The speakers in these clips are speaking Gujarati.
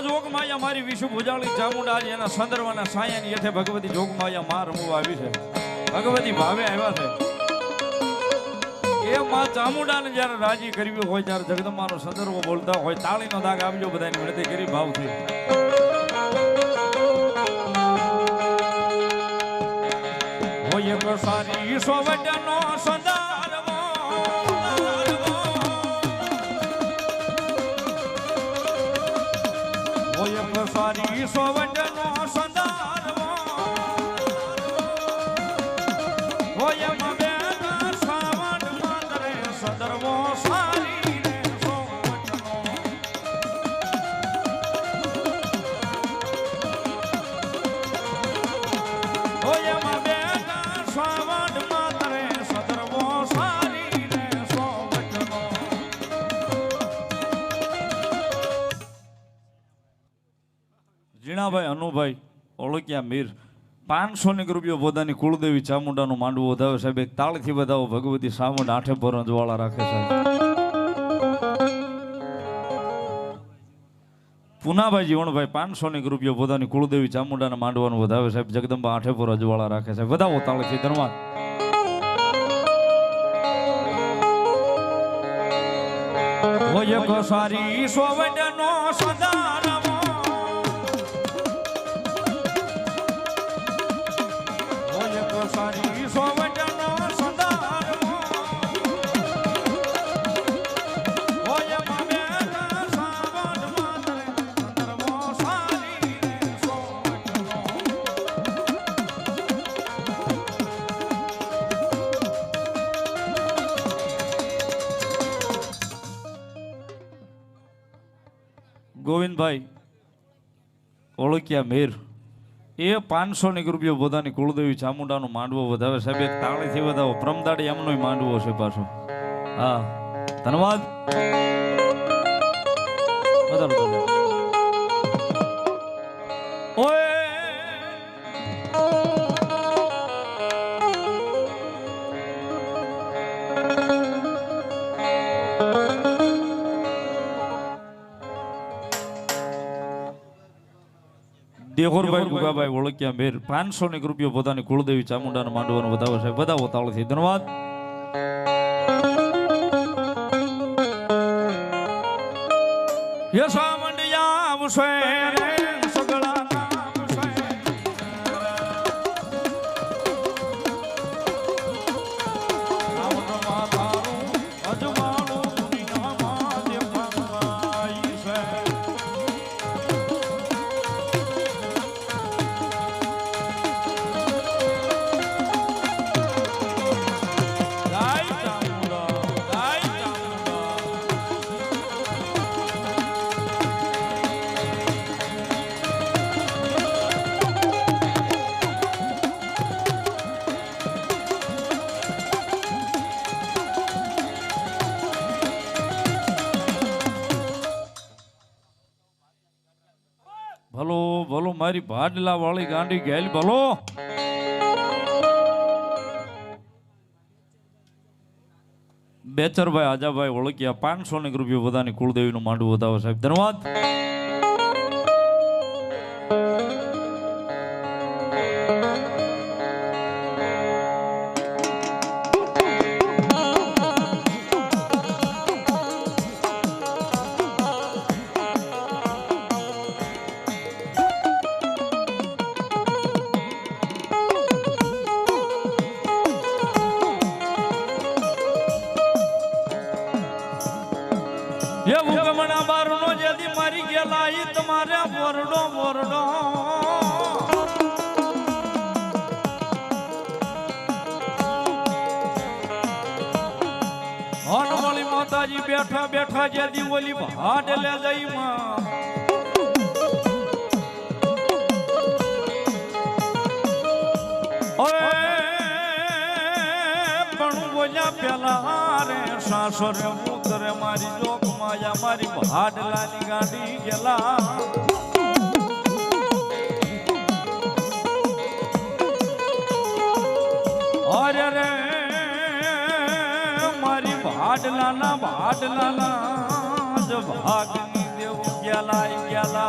જોગમાયા મારી વિષુ ભુજાળી ચામુંડા આજે એના સંદર્ભના સાયાની હેઠે ભગવતી જોગમાયા માં રમવા આવી છે. ભગવતી ભાવે આવ્યા છે. એ માં ચામુંડાને જ્યારે રાજી કરવી હોય ત્યારે જગદંબાનો સંદર્ભ બોલતા હોય તાળીનો દાગ આપજો બધાની વિનંતી કરી ભાવથી. હોય એક સારી સોવટનો સંદર્ભ હોય એક સારી સોવટનો સંદર્ભ હોય જીણાભાઈ અનુભાઈ ઓળખ્યા મીર 500 રૂપિયા પોતાની કુળદેવી ચામુંડાનું માંડવું વધાવે સાહેબ. એક તાળથી વધાવો ભગવતી સામુંડ આઠે પર રંજવાળા રાખે સાહેબ. પુનાભાઈ જીવણભાઈ 500 રૂપિયા પોતાની કુળદેવી ચામુંડાના માંડવાનું વધાવે સાહેબ. જગદંબા આઠે પર રજવાળા રાખે સાહેબ. વધાવો તાળથી ધન્યવાદ. હોય એક સારી સોવડનો સદારમ હોય એક સારી સોવડનો સદારમ હોય મમેના સાવડ માતરે સંદર્ભો સારી રે સોવડનો. ગોવિંદભાઈ ઓળખ્યા મેર એ 500 રૂપિયા પોતાની કુળદેવી ચામુંડાનું માંડવો વધાવે સાહેબ. એક તાળીથી વધાવો. પ્રમદાડી એમનો માંડવો છે પાછો. હા ધન્યવાદ. વધારો ઓય દેહોરભાઈ ગુગાભાઈ ઓળખ્યા મેર 500 રૂપિયા પોતાની કુળદેવી ચામુંડાના માંડવાનું વધાવો સાહેબ. વધાવો તાળથી ધન્યવાદ. યસા મંડિયા આવશે સગળા ભલો ભલો મારી ભાડલા વાળી ગાંડી ગેલ ભલો. બેચરભાઈ આજાભાઈ ઓળખ્યા 500 રૂપિયા બધાની કુળદેવીનું માંડવું વધાવો સાહેબ. ધન્યવાદ. એવું ગમણા બારનો જેદી મારી ગયેલા ઈ તમારે મોરડો મોરડો હનવળી માતાજી બેઠા બેઠા જેદી ઓલી ભાટ લે જઈ માં ઓય પણ બોલ્યા પેલા રે સાસરે મુતરે મારી જોક માયા મારી ભાડલાની ગાડી ગેલા અરે રે મારી ભાડલાના જ ભાગની દેવ गेला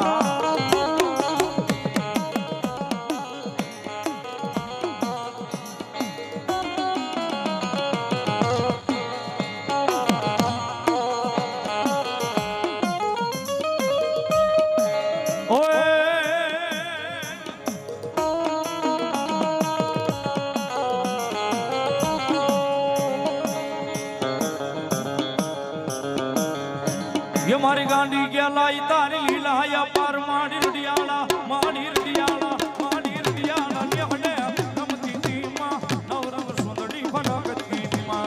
ये मारी गांडी गेला तारी लीला या पार माडी रडियाला माडी रडियाला माडी रडियाला नेहडे रमती नीमा नवरंग सुंदरी फरकती नीमा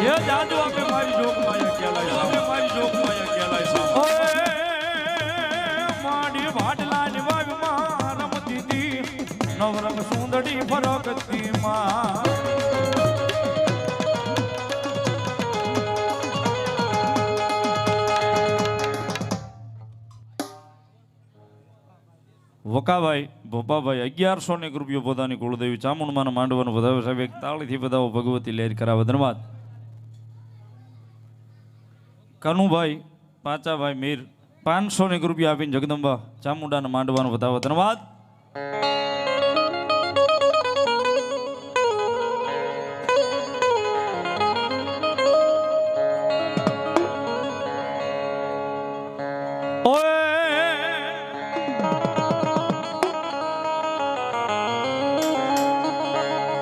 ये जादू आपे मारी जोग माया केलाय आपे मारी जोग माया केलाय सा ओए माडी भाडला निवाव मा रमती दी नवरंग सुंदरी फरकती मा વકાભાઈ ભોપાભાઈ 1100 રૂપિયો પોતાની કુળદેવી ચામુંડમાના માંડવાનું વધાવે સાહેબ એક તાળીથી બધાઓ ભગવતી લહેર કરાવે ધન્યવાદ કનુભાઈ પાચાભાઈ મીર 500 રૂપિયા આપીને જગદંબા ચામુંડાના માંડવાનું વધાવે ધન્યવાદ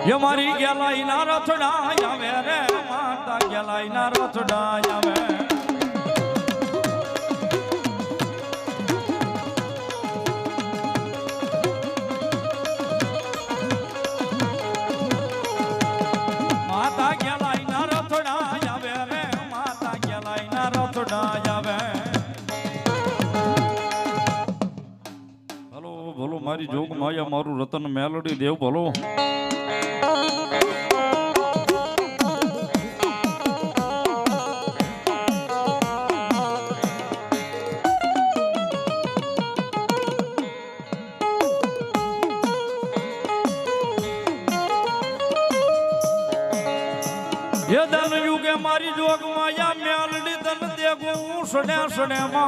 ये मारी गेलाई ना रथड़ा आवे रे माता गेलाई ना रथड़ा आवे माता गेलाई ना रथड़ा आवे रे माता गेलाई ना रथड़ा आवे भलो भलो मारी जोग माया मारू रतन मेलोडी देव भलो ये धन युगे मारी जोग माया म्यालडी धन देगो सड़े सड़े मां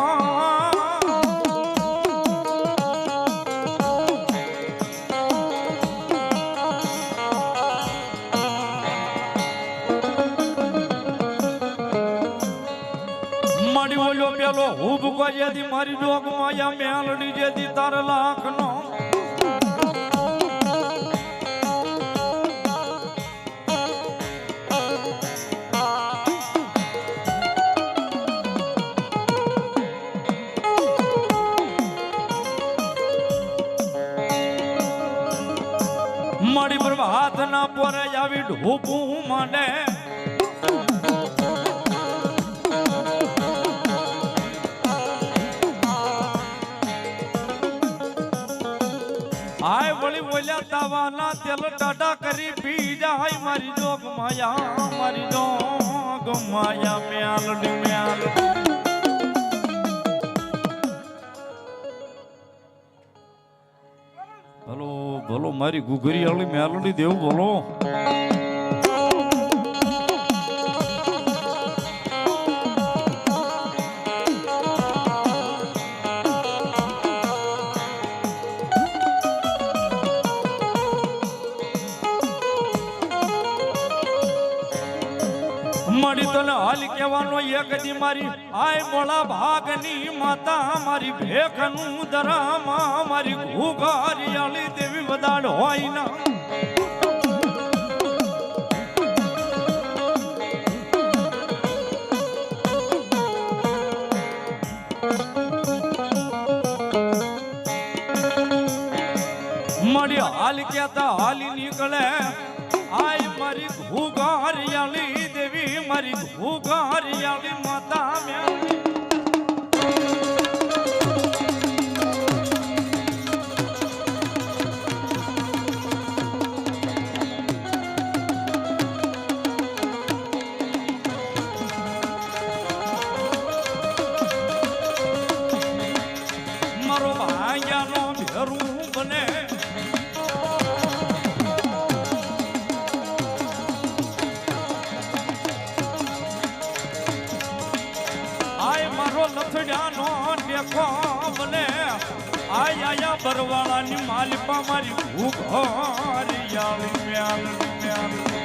मारी बोलो पेलो हुब को यदि मारी जोग माया म्यालडी यदि तार लाख नो मारी प्रभात ना पोरे जावी ढोपू माने आय बड़ी बोलिया तावाना तेल टाटा करी पी जाय मारी जोग माया म्याल म्याल भलो भलो मारी गुगरी वाली मेलडी देव बोलो मड़ी तने हाल केवानो एक दी मारी आय मोला भागनी माता मारी भेखनु दरामा मारी घुगारी आली देवी बदाड़ होई ना મળી હાલ કેતા હાલી નીકળે આય મારી ઘુઘારિયાળી દેવી મારી ઘુઘારિયાળી માતા મેળી મારો ભાગ્યાનો ભેરું બને લથડિયાનો ટેકો બને આયા બરવાળાની માલિપા મારી ઘુઘારિયાળી મેલડી મેલડી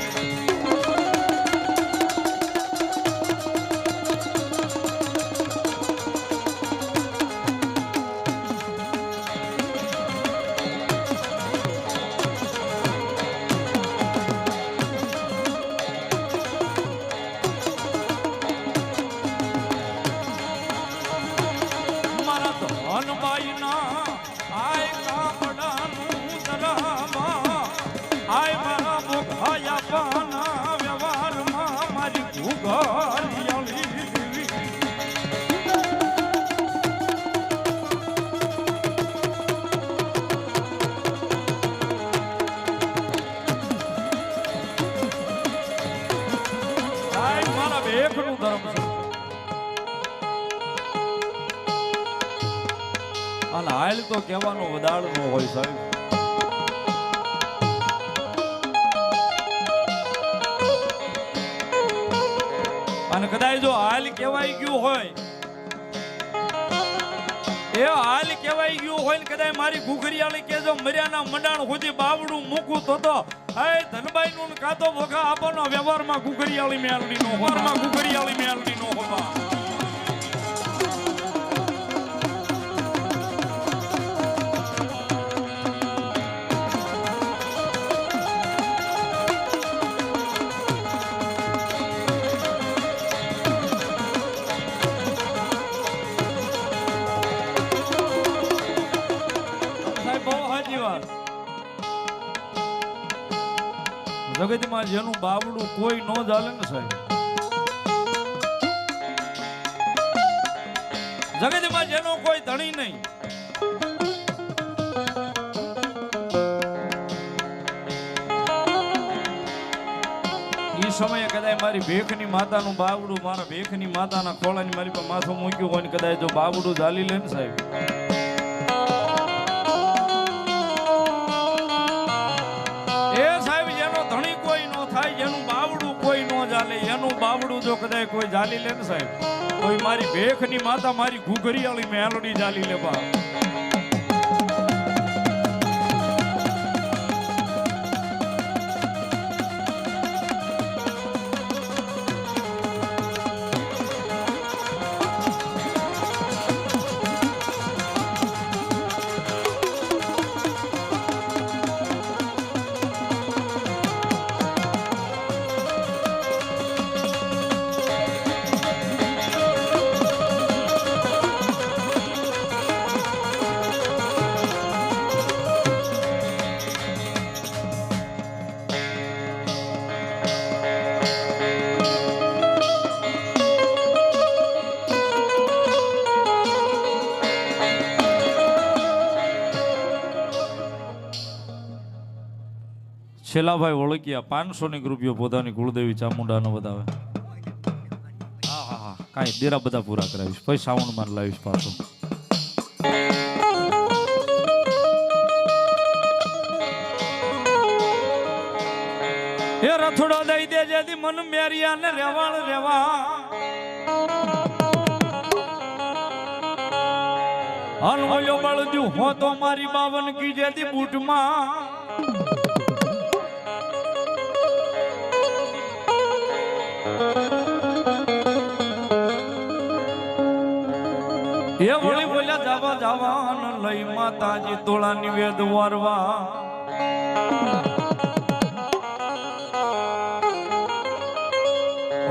એકનું ધર્મ છે અને હાલ તો કહેવાનો વદાળ નો હોય સાહેબ અને કદાચ જો હાલ કહેવાય ગયું હોય એ હાલ કહેવાય ગયું હોય ને કદાચ મારી ઘુઘરિયાળી કે જો મર્યાના મંડાણ સુધી બાવડું મૂકું તો ધનબાઈ નું કાતો વખા આપવાનો વ્યવહારમાં ઘુઘરિયાળી મેલડી નો વ્યવહારમાં ઘુઘરિયાળી મેલડી નો હોવા જગતમાં જેનું બાવડું કોઈ નો ચાલે ને સાહેબ જગતમાં જેનો કોઈ ધણી નહીં એ સમયે કદાચ મારી ભેખની માતાનું બાવડું મારા ભેખની માતાના ખોળાની મારી પર માથું મૂક્યું હોય ને કદાચ જો બાવડું ચાલી લે ને સાહેબ જેનું બાવડું કોઈ નો ચાલે એનું બાવડું જો કદાચ કોઈ ચાલી લે ને સાહેબ કોઈ મારી ભેખની માતા મારી ઘુઘરિયાળી મેલડી ચાલી લે બા છેલ્લાભાઈ ઓળખ્યા 500 રૂપિયો પોતાની કુળદેવી ચામુંડાનો વધાવે હા હા હા કાંઈ દેરા બધા પૂરા કરાવીશ પછી સાવણ માં લાવીશ પાછો એ રથડો દઈ દે જેથી મન મેરિયા ને રેવાણ રેવા હલવયો બળજુ હો તો મારી 52 કી જેથી બૂટમાં એ વળી બોલ્યા જાવા જાવાન લઈ માતાજી તોળા નિવેદ વારવા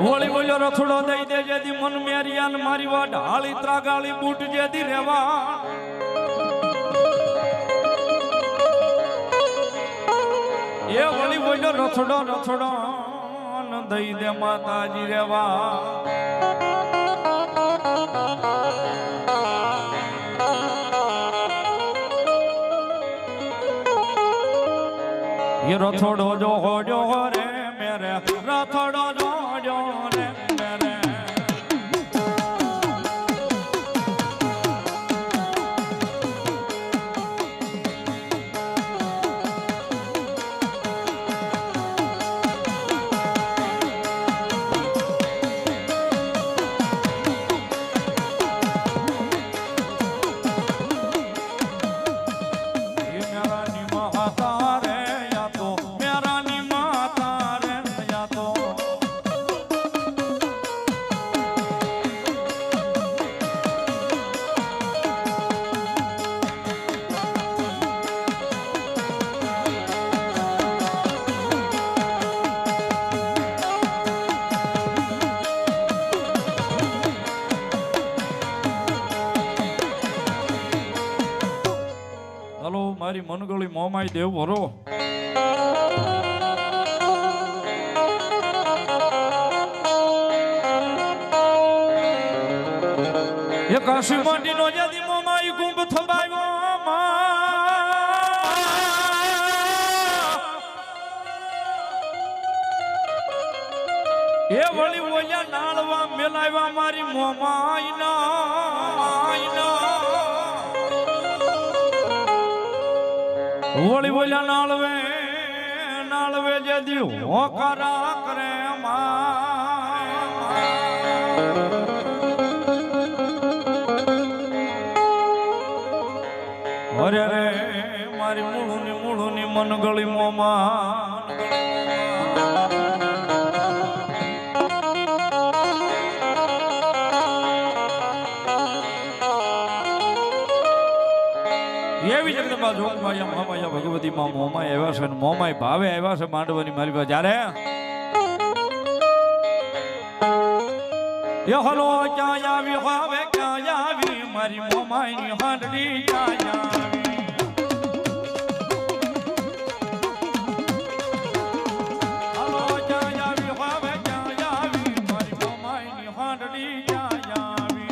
વળી બોલ્યો રથડો દઈ દે જેથી મન મેરિયાન મારી વાટ હાળી ત્રાગાળી બૂટ જેથી રેવા એ વળી બોલ્યો રથડો રથડો દઈ દે માતાજી રેવા ये रथोड़ो जो हो रे मेरे रथोड़ो जो रे मेरे મારી મનગળી મોમાઈ દેવ ભરો એ કાશી માટી નો જદી મોમાઈ કુંભ થબાયો એ વળી ઓયા નાળવા મેલાવ્યા મારી મોમાઈ ના વળી બોલ્યા નાળવે જદી હોકારા કરે અરે રે મારી મૂળુની મનગળી મોમાં એવી જગદંબા જોગમાયા મહામાયા ભગવતી માં મોમાય આવ્યા છે મોમાય ભાવે આવ્યા છે માંડવાની મારી પાસે જ્યારે એ હલો ક્યાં આવી હવે ક્યાં આવી મારી મોમાય ની હાંડડી ક્યાં આવી હલો ક્યાં આવી હવે ક્યાં આવી મારી મોમાય ની હાંડડી ક્યાં આવી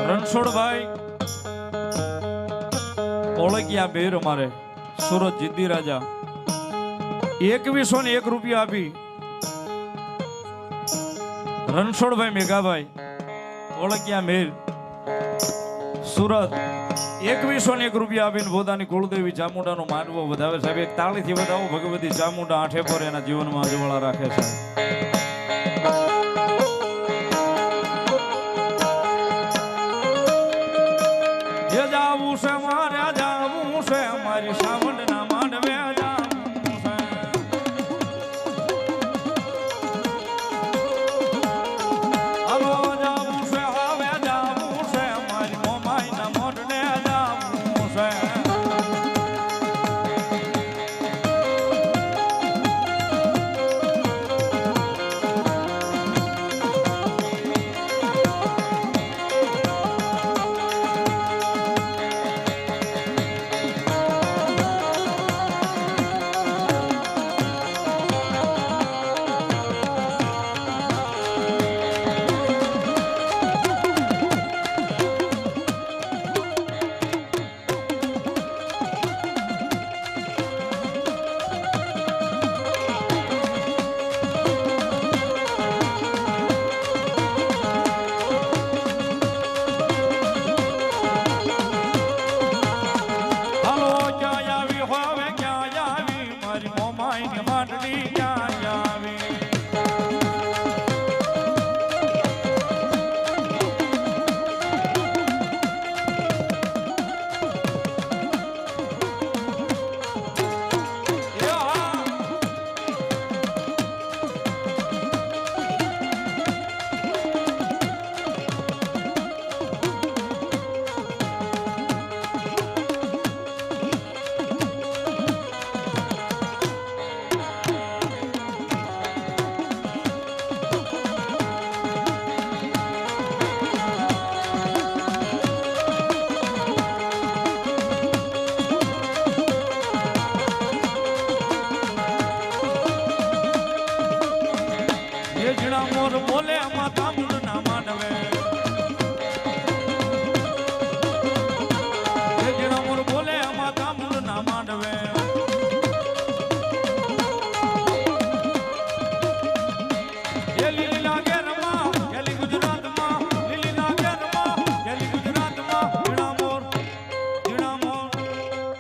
રણછોડભાઈ ઓળગ્યા બેર અમારે સુરત જીતી રાજા 2101 રૂપિયા આપી રણછોડભાઈ મેઘાભાઈ ઓળગ્યા મેર સુરત 2101 રૂપિયા આપીને પોતાની કુળદેવી ચામુંડાનો માંડવો વધાવે સાહેબ એક તાળીથી વધાવો ભગવતી ચામુંડા આઠે પર એના જીવનમાં અજવાળા રાખે છે જાવું છે મારે જાવું છે મારી સાવંડના માંડવે જાવું છે મારી મોમાઈ ને માંડણી ક્યાં આવી મોર બોલે માતા મુંડ ના માંડવે જેજણા મોર બોલે માતા મુંડ ના માંડવે એ લીલી લાગે રમા ગેલી ગુજરાતમાં લીલી લાગે રમા ગેલી ગુજરાતમાં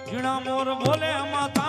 ઝીણા મોર બોલે માતા